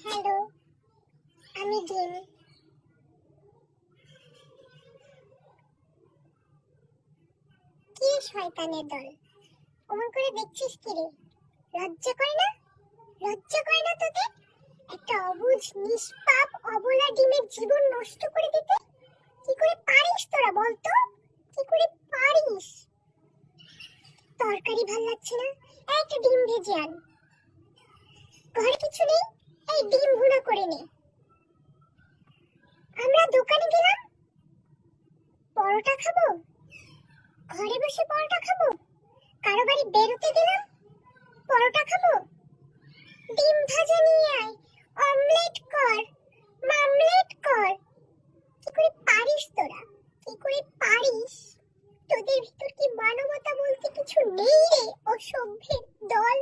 Hello, আমি ডিম। কি শয়তানের দল, অমন করে দেখছিস কি রে? লজ্জা করে না? লজ্জা করে না তোদের? একটা অবুঝ নিষ্পাপ অবলা ডিমের জীবন নষ্ট করে দিতে কি করে পারিস তোরা বলতো? কি করে পারিস? তরকারি ভাল লাগছে না, একটা ডিম ভেজে আন। ঘরে কিছু নেই, এই ডিম ভুনা করে নে। আমরা দোকানে গেলাম, পরোটা খাবো, ঘরে বসে পরোটা খাবো। কারো বাড়ি বেরোতে গেলাম, পরোটা খাবো। ডিম ভাজা নিয়ে আয়, অমলেট কর, মামলেট কর। কি করে পারিস তোরা? কি করে পারিস? তোদের ভিতর কি মানবতা বলতে কিছু নেই রে, অসভ্যের দল।